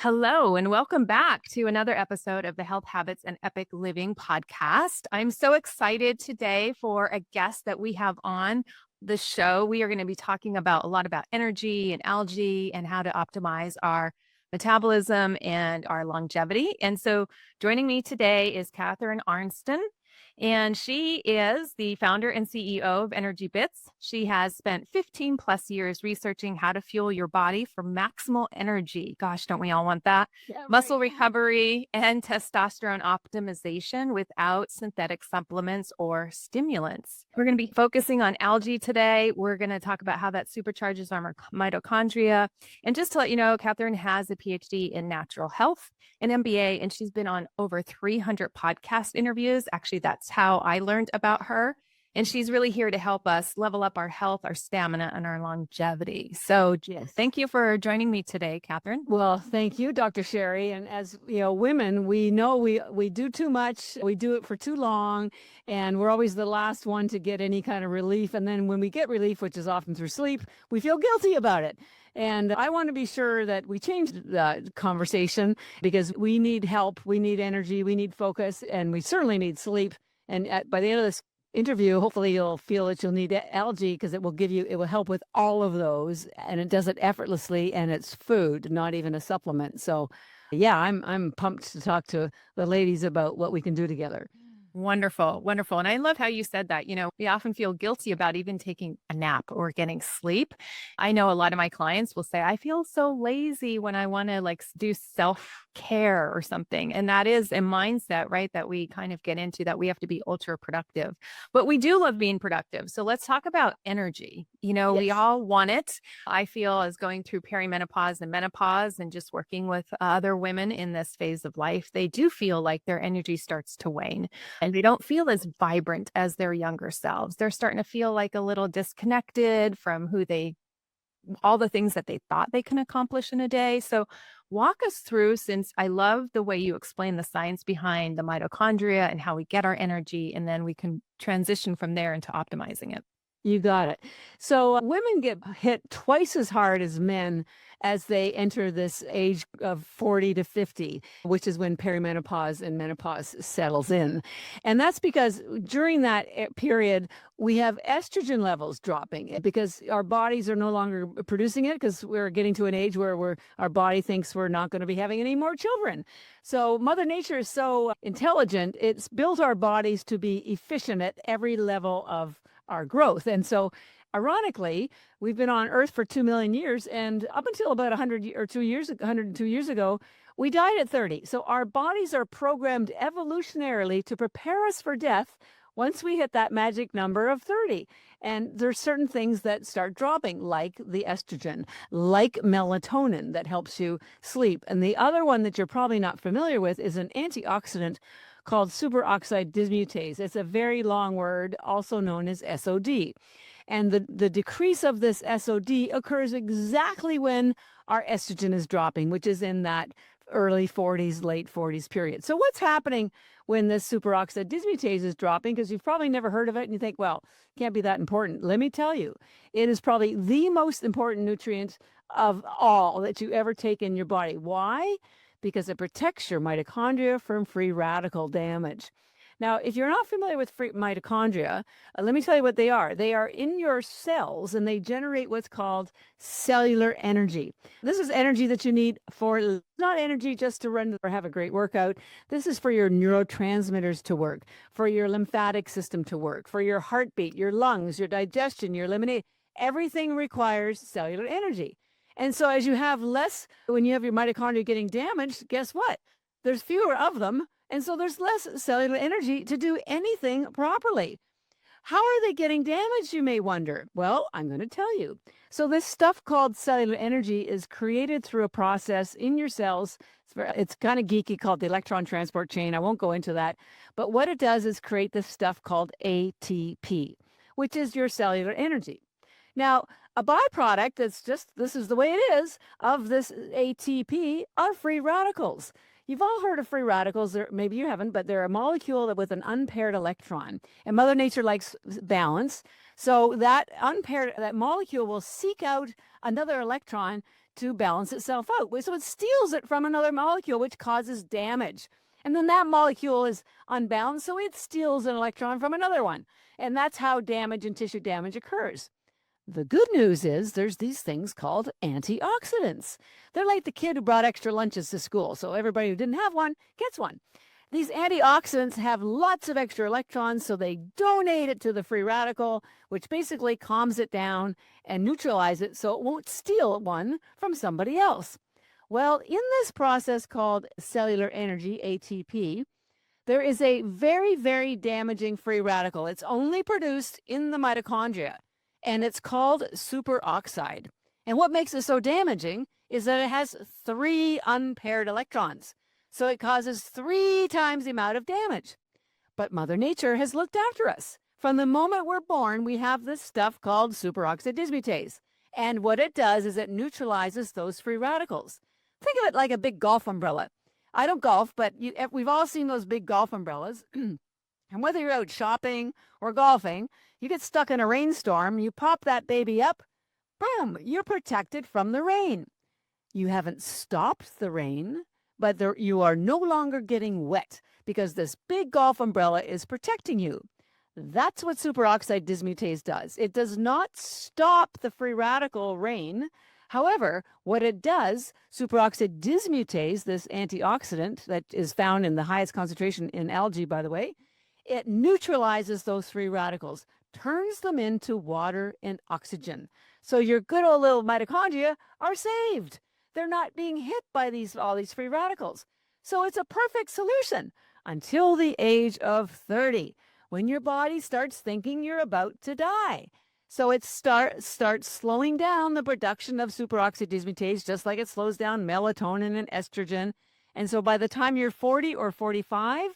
Hello, and welcome back to another episode of the Health Habits and Epic Living podcast. I'm so excited today for a guest that we have on the show. We are going to be talking about a lot about energy and algae and how to optimize our metabolism and our longevity. And so joining me today is Catharine Arnston. And she is the founder and CEO of ENERGYbits. She has spent 15 plus years researching how to fuel your body for maximal energy. Gosh, don't we all want that? Yeah, Muscle right. recovery and testosterone optimization without synthetic supplements or stimulants. We're going to be focusing on algae today. We're going to talk about how that supercharges our mitochondria. And just to let you know, Catharine has a PhD in natural health, an MBA, and she's been on over 300 podcast interviews. Actually, that's how I learned about her. And she's really here to help us level up our health, our stamina, and our longevity. So Yes. thank you for joining me today, Catharine. Well, thank you, Dr. Sherry. And as you know, women, we know we do too much. We do it for too long, and we're always the last one to get any kind of relief. And then when we get relief, which is often through sleep, we feel guilty about it. And I want to be sure that we change the conversation because we need help, we need energy, we need focus, and we certainly need sleep. And by the end of this interview, hopefully you'll feel that you'll need algae because it will help with all of those, and it does it effortlessly, and it's food, not even a supplement. So yeah, I'm pumped to talk to the ladies about what we can do together. Wonderful, wonderful. And I love how you said that. We often feel guilty about even taking a nap or getting sleep. I know a lot of my clients will say, I feel so lazy when I want to do self-care or something. And that is a mindset, right? That we kind of get into, that we have to be ultra productive, but we do love being productive. So let's talk about energy. We Yes. all want it. I feel as going through perimenopause and menopause and just working with other women in this phase of life, they do feel like their energy starts to wane. And they don't feel as vibrant as their younger selves. They're starting to feel like a little disconnected from all the things that they thought they can accomplish in a day. So walk us through, since I love the way you explain the science behind the mitochondria and how we get our energy, and then we can transition from there into optimizing it. You got it. So women get hit twice as hard as men as they enter this age of 40 to 50, which is when perimenopause and menopause settles in. And that's because during that period, we have estrogen levels dropping because our bodies are no longer producing it because we're getting to an age where our body thinks we're not going to be having any more children. So Mother Nature is so intelligent, it's built our bodies to be efficient at every level of our growth. And so ironically, we've been on Earth for 2 million years, and up until about 102 years ago, we died at 30. So our bodies are programmed evolutionarily to prepare us for death once we hit that magic number of 30. And there's certain things that start dropping, like the estrogen, like melatonin that helps you sleep. And the other one that you're probably not familiar with is an antioxidant called superoxide dismutase. It's a very long word, also known as SOD. And the decrease of this SOD occurs exactly when our estrogen is dropping, which is in that early 40s, late 40s period. So what's happening when this superoxide dismutase is dropping? Because you've probably never heard of it and you think, well, it can't be that important. Let me tell you, it is probably the most important nutrient of all that you ever take in your body. Why? Because it protects your mitochondria from free radical damage. Now, if you're not familiar with free mitochondria, let me tell you what they are. They are in your cells and they generate what's called cellular energy. This is energy that you need for, not energy just to run or have a great workout. This is for your neurotransmitters to work, for your lymphatic system to work, for your heartbeat, your lungs, your digestion, your elimination. Everything requires cellular energy. And so as you have less, when you have your mitochondria getting damaged, guess what? There's fewer of them. And so there's less cellular energy to do anything properly. How are they getting damaged, you may wonder? Well, I'm going to tell you. So this stuff called cellular energy is created through a process in your cells. It's kind of geeky, called the electron transport chain. I won't go into that. But what it does is create this stuff called ATP, which is your cellular energy. Now, a byproduct this is the way it is, of this ATP are free radicals. You've all heard of free radicals, or maybe you haven't, but they're a molecule with an unpaired electron. And Mother Nature likes balance. So that molecule will seek out another electron to balance itself out. So it steals it from another molecule, which causes damage. And then that molecule is unbalanced, so it steals an electron from another one. And that's how damage and tissue damage occurs. The good news is there's these things called antioxidants. They're like the kid who brought extra lunches to school, so everybody who didn't have one gets one. These antioxidants have lots of extra electrons, so they donate it to the free radical, which basically calms it down and neutralizes it so it won't steal one from somebody else. Well, in this process called cellular energy, ATP, there is a very, very damaging free radical. It's only produced in the mitochondria, and it's called superoxide. And what makes it so damaging is that it has 3 unpaired electrons. So it causes 3 times the amount of damage. But Mother Nature has looked after us. From the moment we're born, we have this stuff called superoxide dismutase. And what it does is it neutralizes those free radicals. Think of it like a big golf umbrella. I don't golf, but we've all seen those big golf umbrellas. And whether you're out shopping or golfing, you get stuck in a rainstorm, you pop that baby up, boom, you're protected from the rain. You haven't stopped the rain, but you are no longer getting wet because this big golf umbrella is protecting you. That's what superoxide dismutase does. It does not stop the free radical rain. However, what it does, superoxide dismutase, this antioxidant that is found in the highest concentration in algae, by the way, it neutralizes those free radicals, turns them into water and oxygen. So your good old little mitochondria are saved. They're not being hit by all these free radicals. So it's a perfect solution until the age of 30, when your body starts thinking you're about to die. So it starts slowing down the production of superoxide dismutase, just like it slows down melatonin and estrogen. And so by the time you're 40 or 45,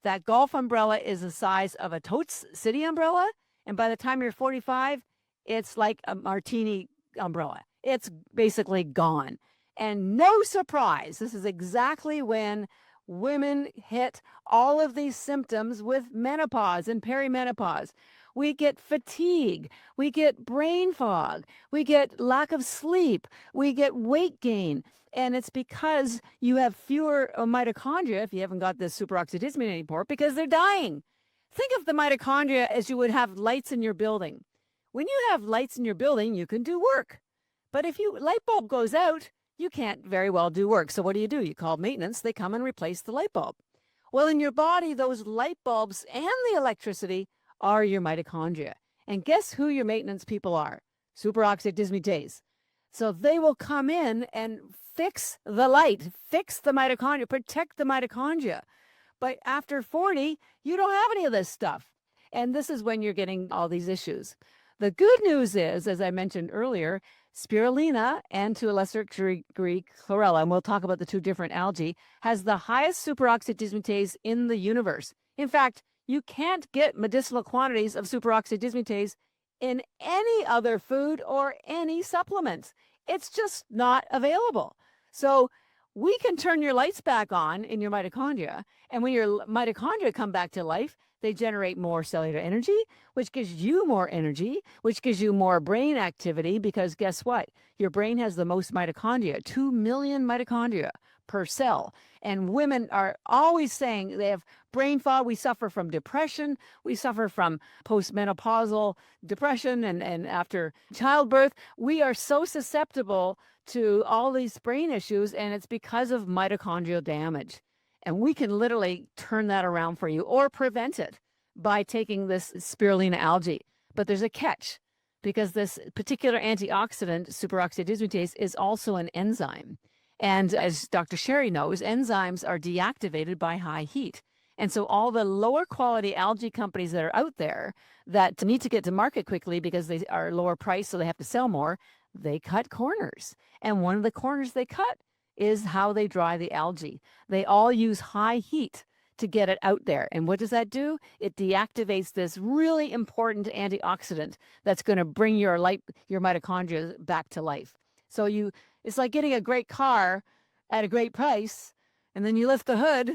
that golf umbrella is the size of a totes city umbrella. And by the time you're 45, it's like a martini umbrella. It's basically gone. And no surprise, this is exactly when women hit all of these symptoms with menopause and perimenopause. We get fatigue, we get brain fog, we get lack of sleep, we get weight gain. And it's because you have fewer mitochondria, if you haven't got this superoxide dismutase anymore, because they're dying. Think of the mitochondria as you would have lights in your building. When you have lights in your building, you can do work. But if light bulb goes out, you can't very well do work. So what do? You call maintenance. They come and replace the light bulb. Well, in your body, those light bulbs and the electricity are your mitochondria. And guess who your maintenance people are? Superoxide dismutase. So they will come in and fix the light, fix the mitochondria, protect the mitochondria. But after 40, you don't have any of this stuff. And this is when you're getting all these issues. The good news is, as I mentioned earlier, spirulina and to a lesser degree chlorella, and we'll talk about the 2 different algae, has the highest superoxide dismutase in the universe. In fact, you can't get medicinal quantities of superoxide dismutase in any other food or any supplements. It's just not available. So we can turn your lights back on in your mitochondria. And when your mitochondria come back to life, they generate more cellular energy, which gives you more energy, which gives you more brain activity, because guess what? Your brain has the most mitochondria, 2 million mitochondria per cell. And women are always saying they have brain fog. We suffer from depression. We suffer from postmenopausal depression and after childbirth. We are so susceptible to all these brain issues, and it's because of mitochondrial damage. And we can literally turn that around for you or prevent it by taking this spirulina algae. But there's a catch, because this particular antioxidant, superoxide dismutase, is also an enzyme. And as Dr. Sherry knows, enzymes are deactivated by high heat. And so all the lower quality algae companies that are out there that need to get to market quickly because they are lower priced, so they have to sell more, they cut corners. And one of the corners they cut is how they dry the algae. They all use high heat to get it out there. And what does that do? It deactivates this really important antioxidant that's going to bring your mitochondria back to life. So it's like getting a great car at a great price. and then you lift the hood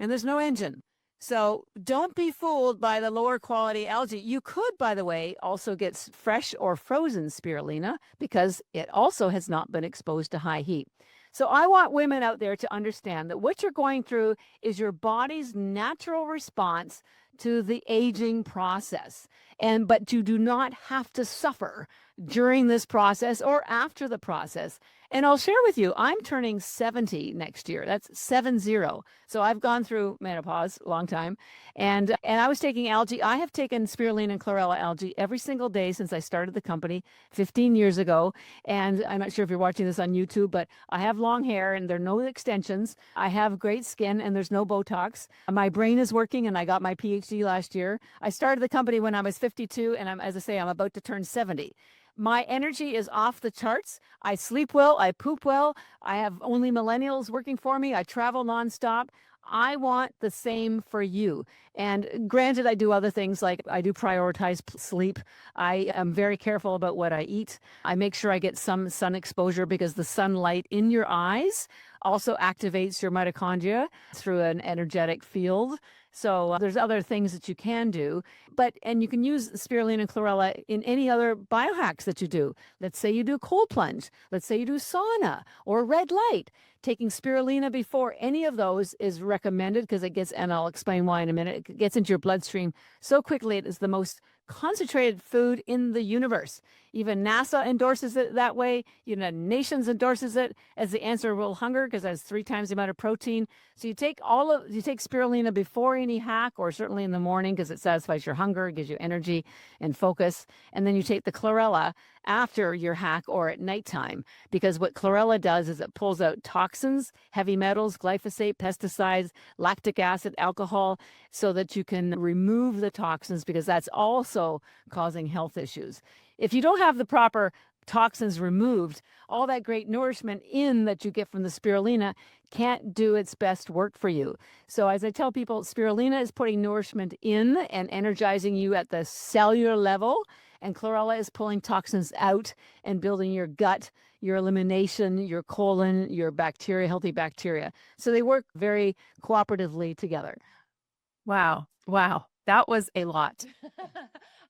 and there's no engine. So don't be fooled by the lower quality algae. You could, by the way, also get fresh or frozen spirulina because it also has not been exposed to high heat. So I want women out there to understand that what you're going through is your body's natural response to the aging process. But you do not have to suffer during this process or after the process. And I'll share with you, I'm turning 70 next year. That's 70. So I've gone through menopause, long time. And I was taking algae. I have taken spirulina and chlorella algae every single day since I started the company 15 years ago. And I'm not sure if you're watching this on YouTube, but I have long hair and there are no extensions. I have great skin and there's no Botox. My brain is working and I got my PhD last year. I started the company when I was 52 and as I say, I'm about to turn 70. My energy is off the charts. I sleep well. I poop well. I have only millennials working for me. I travel nonstop. I want the same for you. And granted, I do other things like I do prioritize sleep. I am very careful about what I eat. I make sure I get some sun exposure because the sunlight in your eyes also activates your mitochondria through an energetic field. So there's other things that you can do, and you can use spirulina and chlorella in any other biohacks that you do. Let's say you do cold plunge. Let's say you do sauna or red light. Taking spirulina before any of those is recommended because and I'll explain why in a minute, it gets into your bloodstream so quickly. It is the most concentrated food in the universe. Even NASA endorses it that way. United Nations endorses it as the answer to world hunger because it has 3 times the amount of protein. So you take spirulina before any hack or certainly in the morning because it satisfies your hunger, gives you energy and focus. And then you take the chlorella after your hack or at nighttime because what chlorella does is it pulls out toxins, heavy metals, glyphosate, pesticides, lactic acid, alcohol, so that you can remove the toxins because that's also causing health issues. If you don't have the proper toxins removed, all that great nourishment that you get from the spirulina can't do its best work for you. So as I tell people, spirulina is putting nourishment in and energizing you at the cellular level, and chlorella is pulling toxins out and building your gut, your elimination, your colon, your bacteria, healthy bacteria. So they work very cooperatively together. Wow. Wow. That was a lot.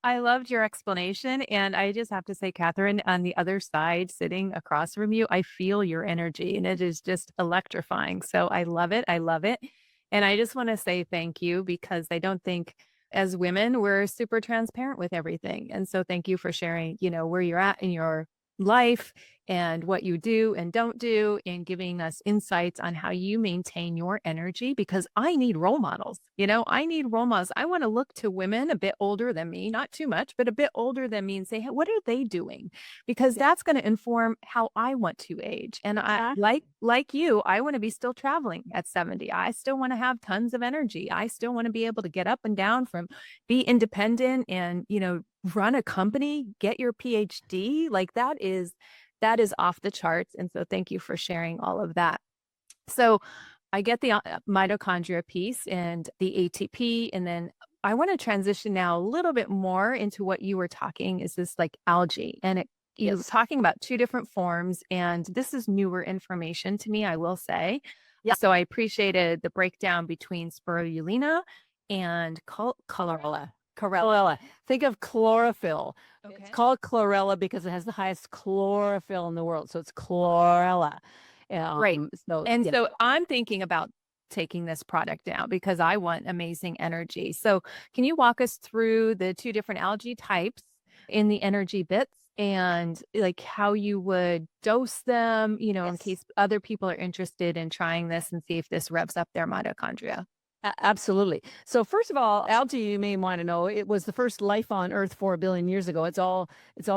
I loved your explanation. And I just have to say, Catherine, on the other side, sitting across from you, I feel your energy and it is just electrifying. So I love it. I love it. And I just want to say thank you because I don't think as women, we're super transparent with everything. And so thank you for sharing, where you're at in your life and what you do and don't do and giving us insights on how you maintain your energy because I need role models. I need role models. I want to look to women a bit older than me, not too much, but a bit older than me and say, hey, what are they doing? Because that's going to inform how I want to age. And I like you, I want to be still traveling at 70. I still want to have tons of energy. I still want to be able to get up and down be independent and, run a company, get your PhD. Like that is off the charts. And so thank you for sharing all of that. So I get the mitochondria piece and the ATP. And then I want to transition now a little bit more into what you were talking is this like algae. And you were talking about 2 different forms. And this is newer information to me, I will say. Yeah. So I appreciated the breakdown between spirulina and chlorella. Chlorella. Think of chlorophyll. Okay. It's called chlorella because it has the highest chlorophyll in the world. So it's chlorella. Right. So I'm thinking about taking this product down because I want amazing energy. So can you walk us through the 2 different algae types in the ENERGYbits and like how you would dose them, in case other people are interested in trying this and see if this revs up their mitochondria? Absolutely. So first of all, algae, you may want to know, it was the first life on Earth 4 billion years ago. It's all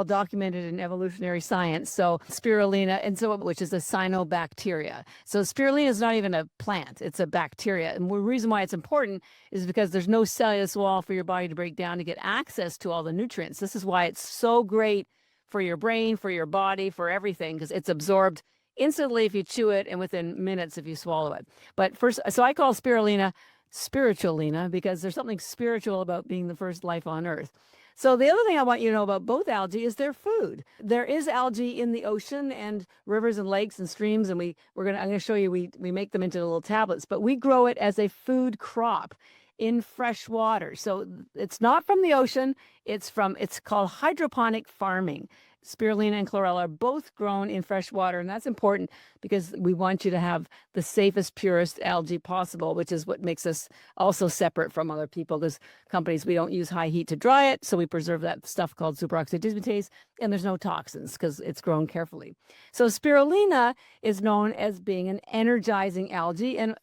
documented in evolutionary science. So spirulina, which is a cyanobacteria. So spirulina is not even a plant; it's a bacteria. And the reason why it's important is because there's no cellulose wall for your body to break down to get access to all the nutrients. This is why it's so great for your brain, for your body, for everything, because it's absorbed instantly if you chew it and within minutes if you swallow it. But first, so I call spirulina spiritualina because there's something spiritual about being the first life on Earth. So the other thing I want you to know about both algae is their food. There is algae in the ocean and rivers and lakes and streams, and I'm gonna show you we make them into little tablets, but we grow it as a food crop in fresh water. So it's not from the ocean, it's called hydroponic farming. Spirulina and chlorella are both grown in fresh water, and that's important because we want you to have the safest, purest algae possible, which is what makes us also separate from other people, because companies, we don't use high heat to dry it, so we preserve that stuff called superoxide dismutase, and there's no toxins because it's grown carefully. So spirulina is known as being an energizing algae, and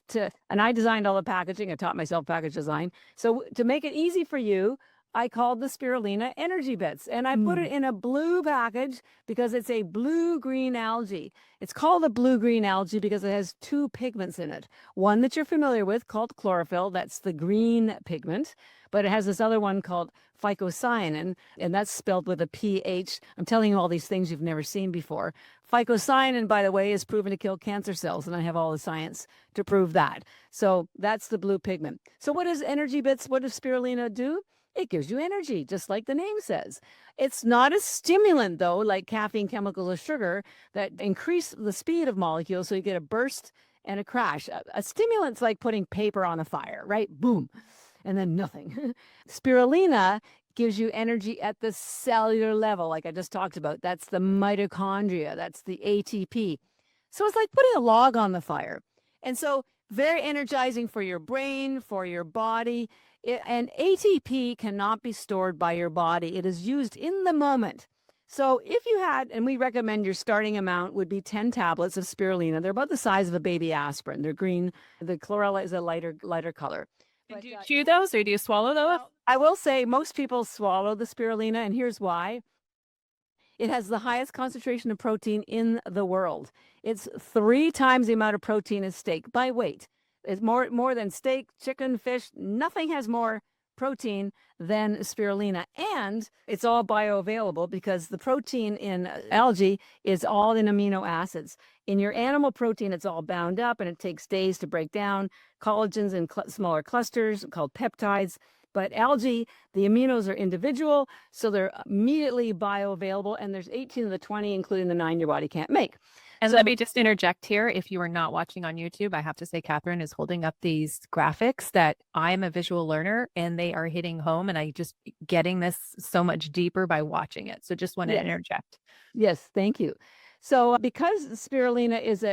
I designed all the packaging. I taught myself package design. So to make it easy for you, I called the spirulina ENERGYbits, and I put it in a blue package because it's a blue-green algae. It's called a blue-green algae because it has two pigments in it. One that you're familiar with called chlorophyll, that's the green pigment, but it has this other one called phycocyanin, and that's spelled with a PH. I'm telling you all these things you've never seen before. Phycocyanin, by the way, is proven to kill cancer cells, and I have all the science to prove that. So that's the blue pigment. So what does ENERGYbits, what does spirulina do? It gives you energy, just like the name says. It's not a stimulant, though, like caffeine, chemicals, or sugar that increase the speed of molecules, so you get a burst and a crash. A stimulant's like putting paper on a fire, right? Boom, and then nothing. Spirulina gives you energy at the cellular level, like I just talked about. That's the mitochondria. That's the ATP. So it's like putting a log on the fire. And so very energizing for your brain, for your body. And ATP cannot be stored by your body. It is used in the moment. So if you had, and we recommend your starting amount would be 10 tablets of spirulina. They're about the size of a baby aspirin. They're green. The chlorella is a lighter color. Do you chew those or do you swallow those? Well, I will say most people swallow the spirulina, and here's why. It has the highest concentration of protein in the world. It's 3 times the amount of protein as steak by weight. It's more than steak, chicken, fish. Nothing has more protein than spirulina. And it's all bioavailable because the protein in algae is all in amino acids. In your animal protein, it's all bound up and it takes days to break down. Collagens in smaller clusters called peptides. But algae, the aminos are individual, so they're immediately bioavailable. And there's 18 of the 20, including the 9 your body can't make. And let me just interject here. If you are not watching on YouTube, I have to say Catherine is holding up these graphics that I'm a visual learner and they are hitting home, and I just getting this so much deeper by watching it. So just want to interject. Yes, thank you. So because spirulina is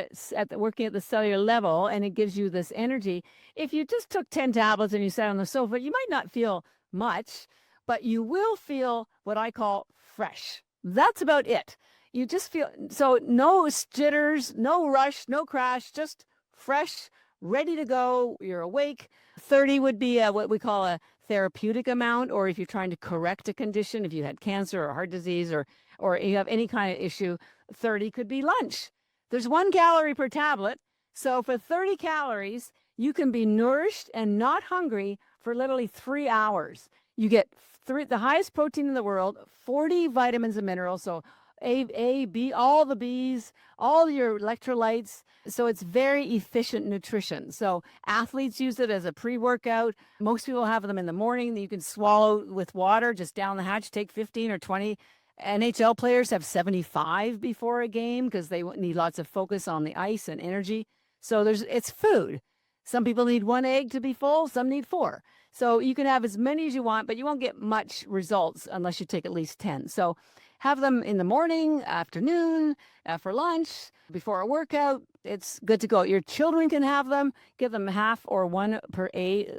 working at the cellular level and it gives you this energy, if you just took 10 tablets and you sat on the sofa, you might not feel much, but you will feel what I call fresh. That's about it. You just feel, so no jitters, no rush, no crash, just fresh, ready to go. You're awake. 30 would be what we call a therapeutic amount, or if you're trying to correct a condition, if you had cancer or heart disease or you have any kind of issue, 30 could be lunch. There's 1 calorie per tablet. So for 30 calories, you can be nourished and not hungry for literally 3 hours. You get the highest protein in the world, 40 vitamins and minerals. So A, B, all the Bs, all your electrolytes. So it's very efficient nutrition. So athletes use it as a pre-workout. Most people have them in the morning that you can swallow with water, just down the hatch, take 15 or 20. NHL players have 75 before a game because they need lots of focus on the ice and energy. So it's food. Some people need 1 egg to be full, some need 4. So you can have as many as you want, but you won't get much results unless you take at least 10. So have them in the morning, afternoon, for lunch, before a workout. It's good to go. Your children can have them. Give them half or 1 per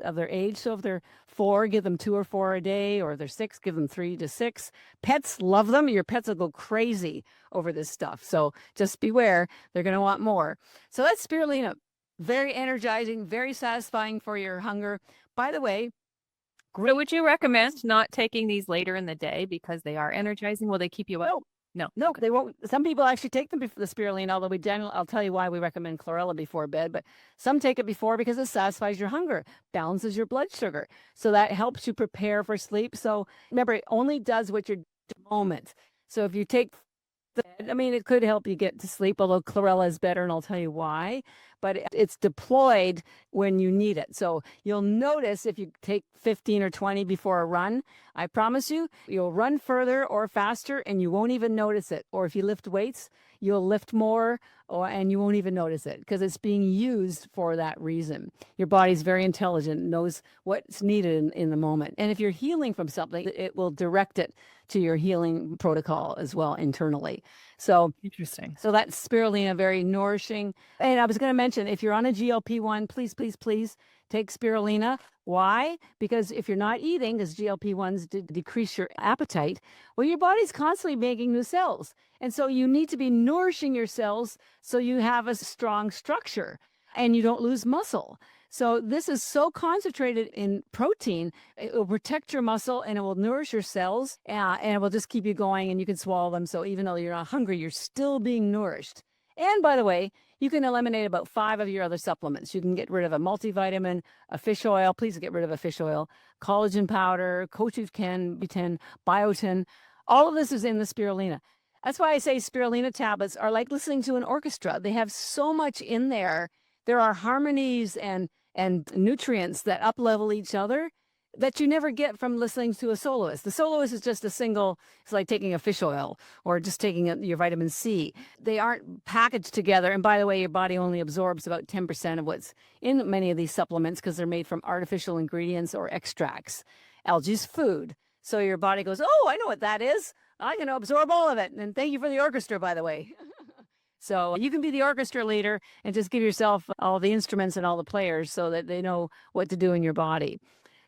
of their age. So if they're 4, give them 2 or 4 a day, or they're 6, give them 3 to 6. Pets love them. Your pets will go crazy over this stuff. So just beware. They're going to want more. So that's spirulina. Very energizing, very satisfying for your hunger. By the way, so would you recommend not taking these later in the day because they are energizing? Will they keep you up? No, they won't. Some people actually take them before the spirulina, although I'll tell you why we recommend chlorella before bed, but some take it before because it satisfies your hunger, balances your blood sugar. So that helps you prepare for sleep. So remember, it only does what you're doing at the moment. So if you take I mean, it could help you get to sleep, although chlorella is better, and I'll tell you why. But it's deployed when you need it. So you'll notice if you take 15 or 20 before a run, I promise you, you'll run further or faster and you won't even notice it. Or if you lift weights, you'll lift more and you won't even notice it because it's being used for that reason. Your body's very intelligent, knows what's needed in the moment. And if you're healing from something, it will direct it to your healing protocol as well internally. So Interesting. so that's spirulina, very nourishing. And I was going to mention, if you're on a GLP-1, please, please, please take spirulina. Why? Because if you're not eating, because GLP-1s decrease your appetite, well, your body's constantly making new cells. And so you need to be nourishing your cells so you have a strong structure and you don't lose muscle. So this is so concentrated in protein, it will protect your muscle and it will nourish your cells and it will just keep you going and you can swallow them. So even though you're not hungry, you're still being nourished. And by the way, you can eliminate about 5 of your other supplements. You can get rid of a multivitamin, a fish oil. Please get rid of a fish oil, collagen powder, CoQ10, B10, biotin. All of this is in the spirulina. That's why I say spirulina tablets are like listening to an orchestra. They have so much in there. There are harmonies and nutrients that up-level each other that you never get from listening to a soloist. The soloist is just a single, it's like taking a fish oil or just taking your vitamin C. They aren't packaged together. And by the way, your body only absorbs about 10% of what's in many of these supplements because they're made from artificial ingredients or extracts. Algae's food. So your body goes, oh, I know what that is. I can absorb all of it. And thank you for the orchestra, by the way. So you can be the orchestra leader and just give yourself all the instruments and all the players so that they know what to do in your body.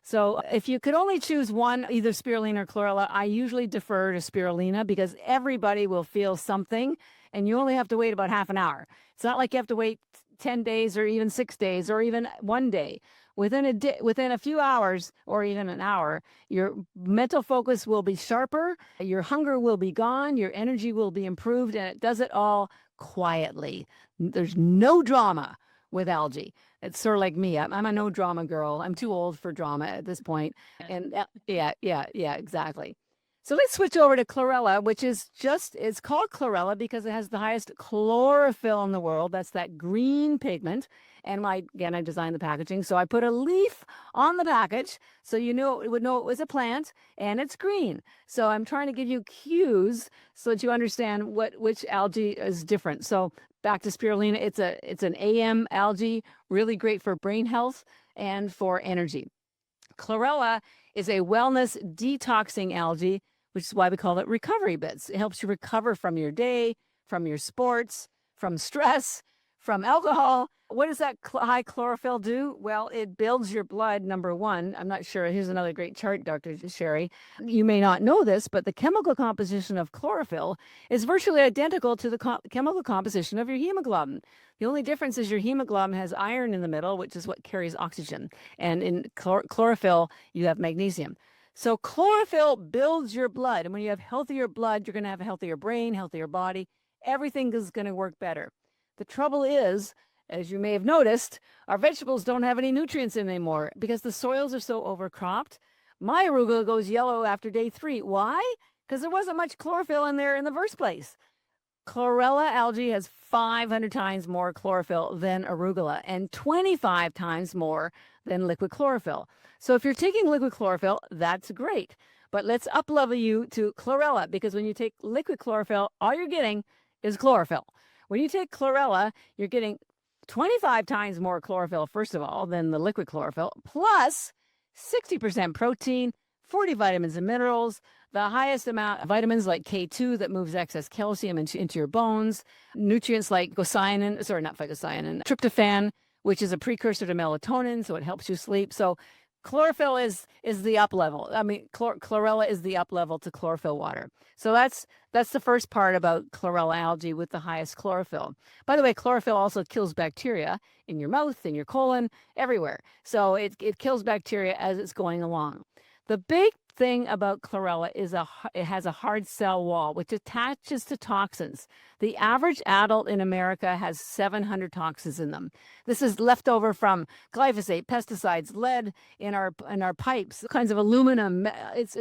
So if you could only choose one, either spirulina or chlorella, I usually defer to spirulina because everybody will feel something and you only have to wait about half an hour. It's not like you have to wait 10 days or even 6 days or even one day. Within a few hours or even an hour, your mental focus will be sharper, your hunger will be gone, your energy will be improved, and it does it all quietly. There's no drama with algae. It's sort of like me. I'm a no drama girl. I'm too old for drama at this point. And yeah, exactly. So let's switch over to chlorella, which is it's called chlorella because it has the highest chlorophyll in the world. That's that green pigment. And I designed the packaging. So I put a leaf on the package so it would know it was a plant and it's green. So I'm trying to give you cues so that you understand which algae is different. So back to spirulina, it's an AM algae, really great for brain health and for energy. Chlorella is a wellness detoxing algae, which is why we call it ENERGYbits. It helps you recover from your day, from your sports, from stress, from alcohol. What does that high chlorophyll do? Well, it builds your blood, number one. I'm not sure. Here's another great chart, Dr. Sherry. You may not know this, but the chemical composition of chlorophyll is virtually identical to the chemical composition of your hemoglobin. The only difference is your hemoglobin has iron in the middle, which is what carries oxygen. And in chlorophyll, you have magnesium. So chlorophyll builds your blood. And when you have healthier blood, you're going to have a healthier brain, healthier body. Everything is going to work better. The trouble is, as you may have noticed, our vegetables don't have any nutrients in anymore because the soils are so overcropped. My arugula goes yellow after day 3. Why? Because there wasn't much chlorophyll in there in the first place. Chlorella algae has 500 times more chlorophyll than arugula and 25 times more than liquid chlorophyll. So if you're taking liquid chlorophyll, that's great. But let's up-level you to chlorella because when you take liquid chlorophyll, all you're getting is chlorophyll. When you take chlorella, you're getting 25 times more chlorophyll, first of all, than the liquid chlorophyll, plus 60% protein, 40 vitamins and minerals, the highest amount of vitamins like K2 that moves excess calcium into your bones, nutrients like tryptophan, which is a precursor to melatonin, so it helps you sleep. So chlorophyll is the up level. I mean, chlorella is the up level to chlorophyll water. So that's the first part about chlorella algae with the highest chlorophyll. By the way, chlorophyll also kills bacteria in your mouth, in your colon, everywhere. So it kills bacteria as it's going along. The big thing about chlorella is it has a hard cell wall, which attaches to toxins. The average adult in America has 700 toxins in them. This is left over from glyphosate, pesticides, lead in our pipes, kinds of aluminum. It's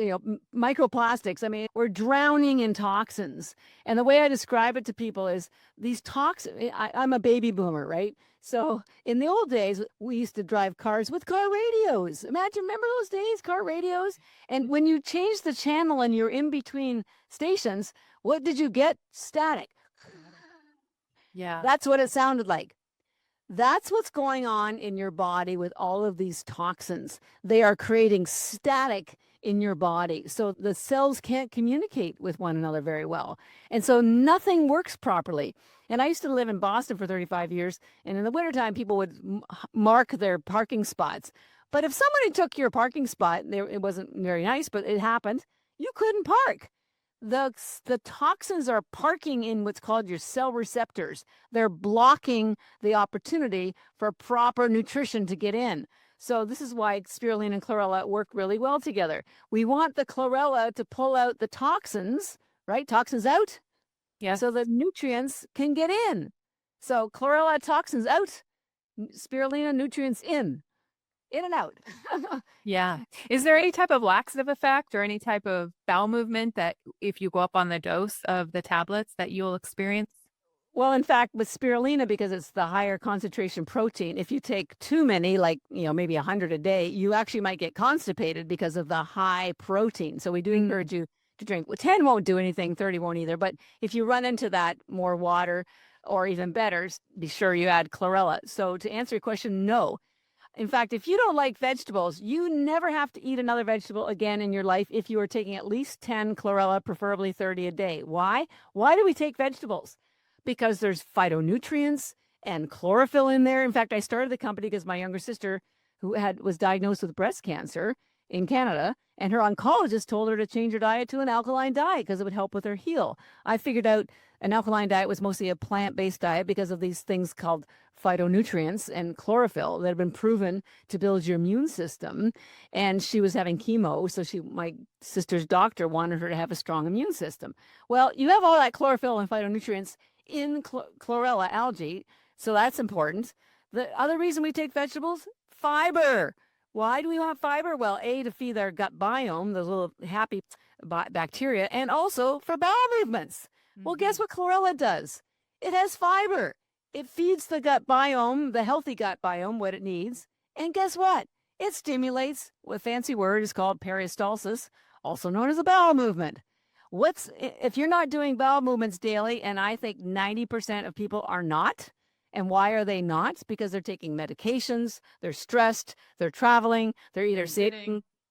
microplastics. I mean, we're drowning in toxins. And the way I describe it to people is these toxins. I'm a baby boomer, right? So in the old days, we used to drive cars with car radios. Remember those days, car radios? And when you change the channel and you're in between stations, what did you get? Static. Yeah. That's what it sounded like. That's what's going on in your body with all of these toxins. They are creating static in your body. So the cells can't communicate with one another very well. And so nothing works properly. And I used to live in Boston for 35 years. And in the wintertime, people would mark their parking spots. But if somebody took your parking spot, it wasn't very nice, but it happened, you couldn't park. The toxins are parking in what's called your cell receptors. They're blocking the opportunity for proper nutrition to get in. So this is why spirulina and chlorella work really well together. We want the chlorella to pull out the toxins, right? Toxins out. Yeah. So the nutrients can get in. So chlorella toxins out, spirulina nutrients in and out. Yeah. Is there any type of laxative effect or any type of bowel movement that if you go up on the dose of the tablets that you'll experience? Well, in fact, with spirulina, because it's the higher concentration protein, if you take too many, like, maybe 100 a day, you actually might get constipated because of the high protein. So we do encourage you to drink. Well, 10 won't do anything, 30 won't either. But if you run into that, more water, or even better, be sure you add chlorella. So to answer your question, no. In fact, if you don't like vegetables, you never have to eat another vegetable again in your life if you are taking at least 10 chlorella, preferably 30 a day. Why? Why do we take vegetables? Because there's phytonutrients and chlorophyll in there. In fact, I started the company because my younger sister, who was diagnosed with breast cancer in Canada, and her oncologist told her to change her diet to an alkaline diet because it would help with her heal. I figured out an alkaline diet was mostly a plant-based diet because of these things called phytonutrients and chlorophyll that have been proven to build your immune system. And she was having chemo, so my sister's doctor wanted her to have a strong immune system. Well, you have all that chlorophyll and phytonutrients in chlorella algae, so that's important. The other reason we take vegetables, fiber. Why do we want fiber? Well, A, to feed our gut biome, those little happy bacteria, and also for bowel movements. Well, guess what chlorella does? It has fiber. It feeds the gut biome, the healthy gut biome, what it needs. And guess what? It stimulates, what a fancy word is called peristalsis, also known as a bowel movement. If you're not doing bowel movements daily, and I think 90% of people are not, and why are they not? Because they're taking medications, they're stressed, they're traveling, they're either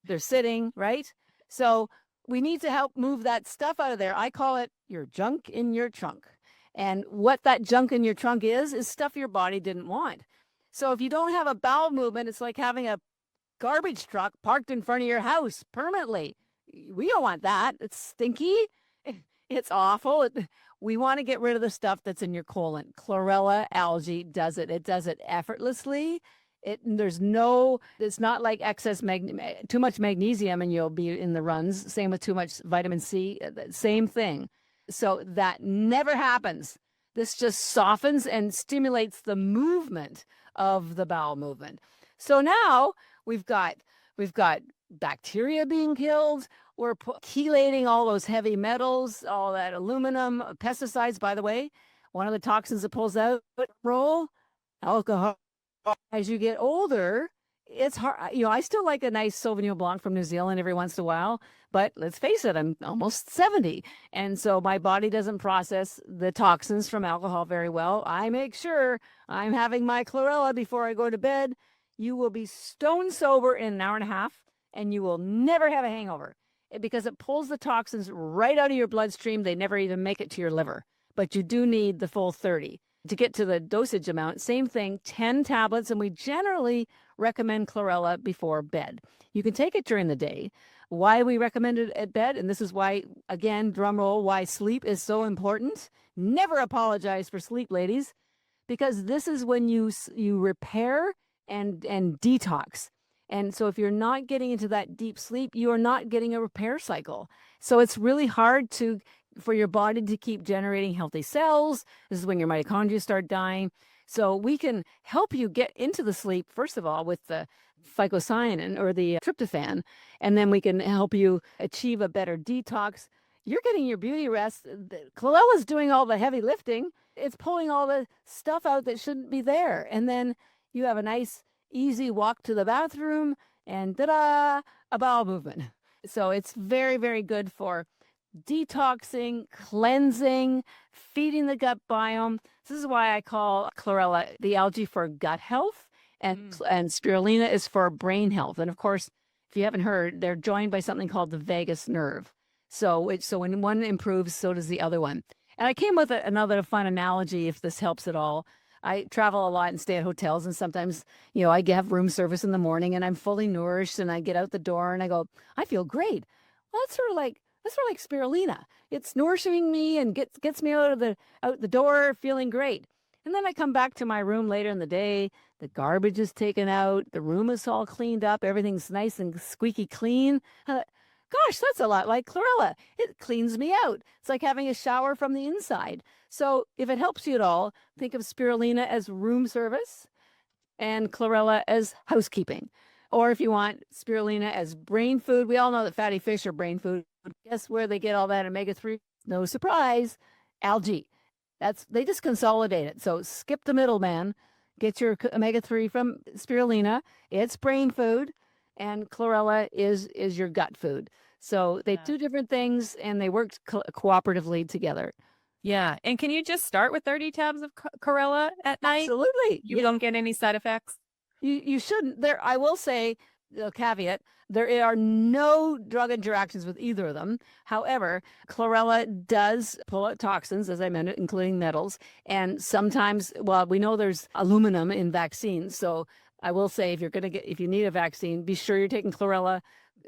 they're sitting, right? So we need to help move that stuff out of there. I call it your junk in your trunk. And what that junk in your trunk is stuff your body didn't want. So if you don't have a bowel movement, it's like having a garbage truck parked in front of your house permanently. We don't want that. It's stinky. It's awful. We want to get rid of the stuff that's in your colon. Chlorella algae does it. It does it effortlessly. It's not like too much magnesium and you'll be in the runs. Same with too much vitamin C, same thing. So that never happens. This just softens and stimulates the movement of the bowel movement. So now we've got bacteria being killed. We're chelating all those heavy metals, all that aluminum, pesticides, by the way. One of the toxins that pulls out, alcohol. As you get older, it's hard. I still like a nice Sauvignon Blanc from New Zealand every once in a while, but let's face it, I'm almost 70. And so my body doesn't process the toxins from alcohol very well. I make sure I'm having my chlorella before I go to bed. You will be stone sober in an hour and a half, and you will never have a hangover because it pulls the toxins right out of your bloodstream. They never even make it to your liver, but you do need the full 30. To get to the dosage amount, same thing, 10 tablets, and we generally recommend chlorella before bed. You can take it during the day. Why we recommend it at bed, and this is why, again, drum roll, why sleep is so important. Never apologize for sleep, ladies, because this is when you repair and detox. And so if you're not getting into that deep sleep, you are not getting a repair cycle. So it's really hard for your body to keep generating healthy cells. This is when your mitochondria start dying. So we can help you get into the sleep, first of all, with the phycocyanin or the tryptophan, and then we can help you achieve a better detox. You're getting your beauty rest. Chlorella is doing all the heavy lifting. It's pulling all the stuff out that shouldn't be there. And then you have a nice, easy walk to the bathroom and ta-da, a bowel movement. So it's very, very good for detoxing, cleansing, feeding the gut biome. This is why I call chlorella the algae for gut health, and spirulina is for brain health. And of course, if you haven't heard, they're joined by something called the vagus nerve. So when one improves, so does the other one. And I came with another fun analogy, if this helps at all. I travel a lot and stay at hotels, and sometimes, I have room service in the morning and I'm fully nourished, and I get out the door and I go, I feel great. Well, that's sort of like spirulina. It's nourishing me and gets me out the door feeling great. And then I come back to my room later in the day, the garbage is taken out, the room is all cleaned up, everything's nice and squeaky clean. Gosh, that's a lot like chlorella. It cleans me out. It's like having a shower from the inside. So if it helps you at all, think of spirulina as room service and chlorella as housekeeping. Or if you want spirulina as brain food, we all know that fatty fish are brain food. Guess where they get all that omega-3? No surprise, algae. They just consolidate it. So skip the middleman. Get your omega-3 from spirulina. It's brain food, and chlorella is your gut food. So they do different things, and they work cooperatively together. Yeah. And can you just start with 30 tabs of chlorella at night? Absolutely. You don't get any side effects? You shouldn't. I will say, the caveat, there are no drug interactions with either of them. However, chlorella does pull out toxins, as I mentioned, including metals. And sometimes, we know there's aluminum in vaccines. So I will say, if you need a vaccine, be sure you're taking chlorella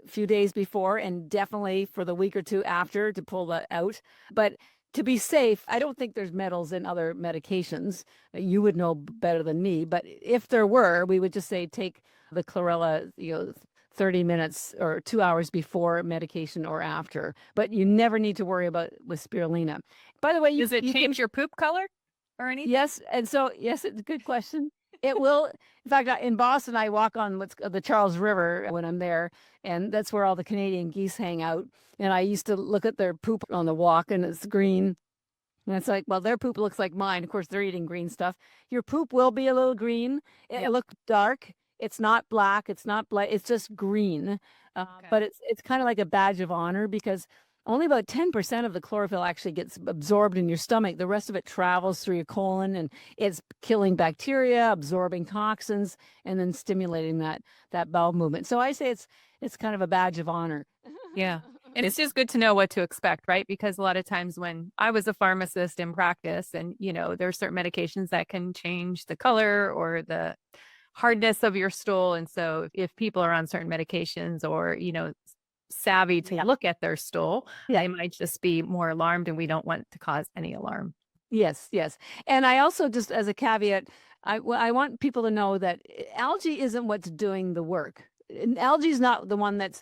a few days before, and definitely for the week or two after to pull that out. But to be safe, I don't think there's metals in other medications. You would know better than me. But if there were, we would just say take the chlorella, 30 minutes or 2 hours before medication or after. But you never need to worry about with spirulina. By the way, does it change your poop color or anything? Yes. And so, yes, it's a good question. It will. In fact, in Boston, I walk on the Charles River when I'm there, and that's where all the Canadian geese hang out. And I used to look at their poop on the walk, and it's green. And it's like, well, their poop looks like mine. Of course, they're eating green stuff. Your poop will be a little green. It looks dark. It's not black. It's not it's just green. But it's kind of like a badge of honor, because only about 10% of the chlorophyll actually gets absorbed in your stomach. The rest of it travels through your colon, and it's killing bacteria, absorbing toxins, and then stimulating that bowel movement. So I say it's kind of a badge of honor. Yeah. And it's just good to know what to expect, right? Because a lot of times when I was a pharmacist in practice, and, there are certain medications that can change the color or the hardness of your stool. And so if people are on certain medications or, savvy to look at their stool, they might just be more alarmed, and we don't want to cause any alarm. Yes, yes. And I also, just as a caveat, I want people to know that algae isn't what's doing the work. Algae is not the one that's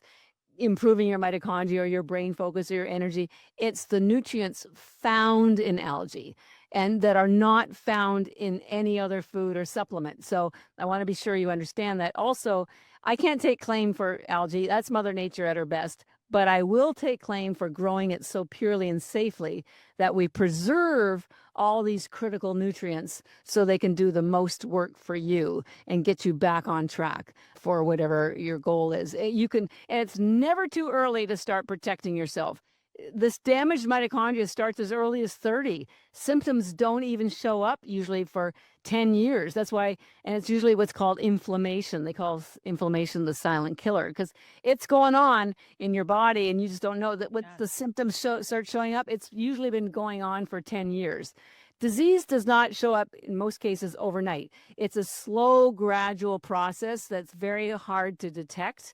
improving your mitochondria or your brain focus or your energy. It's the nutrients found in algae and that are not found in any other food or supplement. So I want to be sure you understand that. Also, I can't take claim for algae. That's Mother Nature at her best. But I will take claim for growing it so purely and safely that we preserve all these critical nutrients so they can do the most work for you and get you back on track for whatever your goal is. And it's never too early to start protecting yourself. This damaged mitochondria starts as early as 30. Symptoms don't even show up usually for 10 years. That's why, and it's usually what's called inflammation. They call inflammation the silent killer, because it's going on in your body and you just don't know that when the symptoms start showing up. It's usually been going on for 10 years. Disease does not show up in most cases overnight. It's a slow, gradual process that's very hard to detect.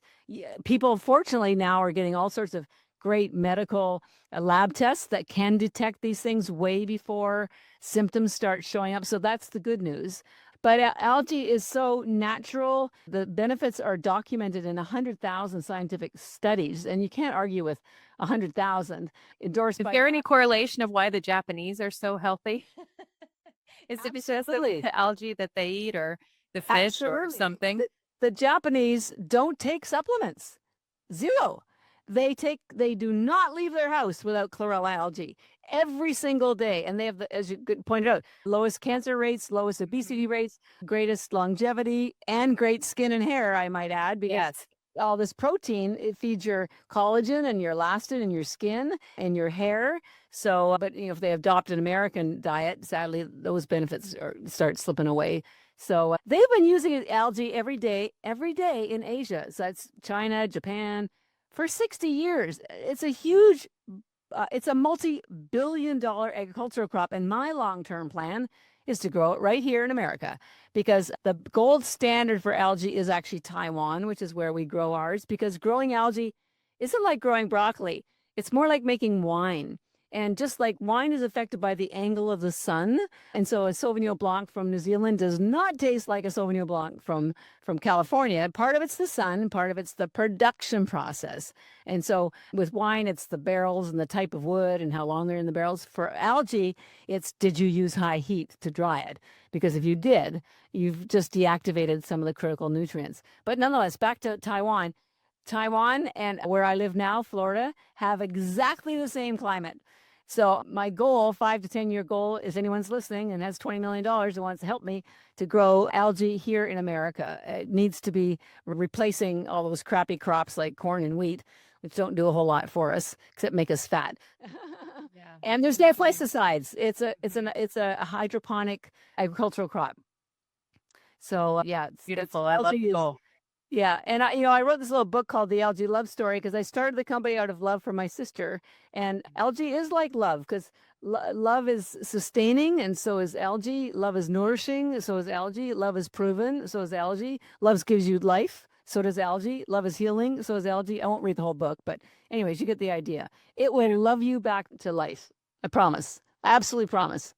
People, fortunately, now are getting all sorts of great medical lab tests that can detect these things way before symptoms start showing up. So that's the good news. But algae is so natural. The benefits are documented in 100,000 scientific studies, and you can't argue with 100,000 endorsed Is by. there any correlation of why the Japanese are so healthy? Is it because of Absolutely. the algae that they eat or the fish or Absolutely. something? The Japanese don't take supplements. Zero. They do not leave their house without chlorella algae every single day. And they have, as you pointed out, lowest cancer rates, lowest obesity rates, greatest longevity, and great skin and hair, I might add, because Yes. all this protein, it feeds your collagen and your elastin and your skin and your hair. So, but if they adopt an American diet, sadly, those benefits start slipping away. So they've been using algae every day in Asia. So that's China, Japan, for 60 years. It's a huge, it's a multi-billion-dollar agricultural crop. And my long-term plan is to grow it right here in America, because the gold standard for algae is actually Taiwan, which is where we grow ours, because growing algae isn't like growing broccoli. It's more like making wine. And just like wine is affected by the angle of the sun, and so a Sauvignon Blanc from New Zealand does not taste like a Sauvignon Blanc from California. Part of it's the sun, and part of it's the production process. And so with wine, it's the barrels and the type of wood and how long they're in the barrels. For algae, it's did you use high heat to dry it? Because if you did, you've just deactivated some of the critical nutrients. But nonetheless, back to Taiwan. Taiwan and where I live now, Florida, have exactly the same climate. So my goal, 5 to 10 year goal, is anyone's listening and has $20 million and wants to help me to grow algae here in America. It needs to be replacing all those crappy crops like corn and wheat, which don't do a whole lot for us except make us fat. Yeah. And there's no pesticides. It's a hydroponic agricultural crop. So yeah, it's Beautiful. I love the goal. Yeah, and I wrote this little book called The Algae Love Story because I started the company out of love for my sister, and algae is like love because love is sustaining, and so is algae. Love is nourishing, so is algae. Love is proven, so is algae. Love gives you life, so does algae. Love is healing, so is algae. I won't read the whole book, but anyways, you get the idea. It will love you back to life. I promise. I absolutely promise.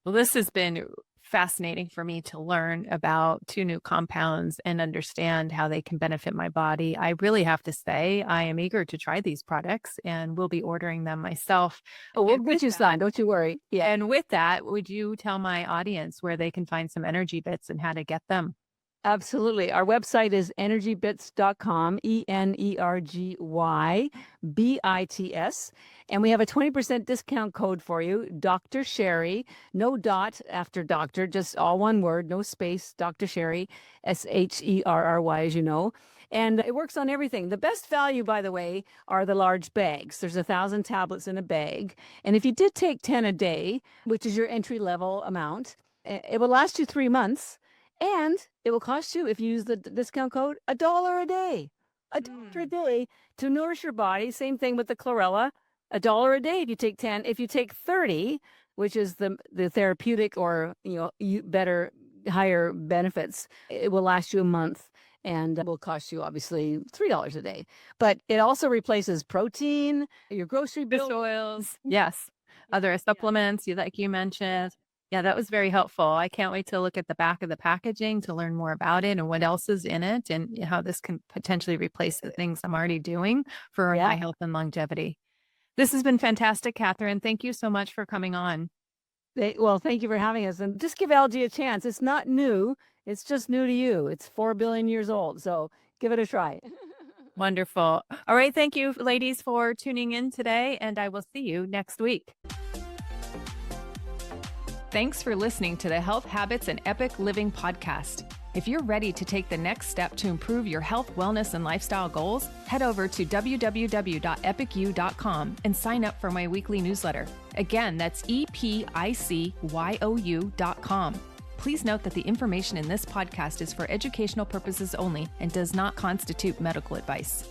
Well, this has been fascinating for me to learn about 2 new compounds and understand how they can benefit my body. I really have to say, I am eager to try these products and will be ordering them myself. Oh, we'll get you signed. Don't you worry. Yeah. And with that, would you tell my audience where they can find some ENERGYbits and how to get them? Absolutely. Our website is ENERGYbits.com, ENERGYBITS. And we have a 20% discount code for you, Dr. Sherry, no dot after doctor, just all one word, no space, Dr. Sherry, SHERRY, as you know. And it works on everything. The best value, by the way, are the large bags. There's 1,000 tablets in a bag. And if you did take 10 a day, which is your entry level amount, it will last you 3 months. And it will cost you, if you use the discount code, $1 a day. $1 a day to nourish your body. Same thing with the chlorella. $1 a day if you take 10. If you take 30, which is the therapeutic or better, higher benefits, it will last you a month and will cost you obviously $3 a day. But it also replaces protein, your grocery bill, Fish oils. Yes. Other supplements, like you mentioned. Yeah, that was very helpful. I can't wait to look at the back of the packaging to learn more about it and what else is in it and how this can potentially replace the things I'm already doing for my health and longevity. This has been fantastic, Catherine. Thank you so much for coming on. Well, thank you for having us. And just give algae a chance. It's not new. It's just new to you. It's 4 billion years old. So give it a try. Wonderful. All right. Thank you, ladies, for tuning in today. And I will see you next week. Thanks for listening to the Health Habits and Epic Living podcast. If you're ready to take the next step to improve your health, wellness, and lifestyle goals, head over to www.epicyou.com and sign up for my weekly newsletter. Again, that's EPICYOU.com. Please note that the information in this podcast is for educational purposes only and does not constitute medical advice.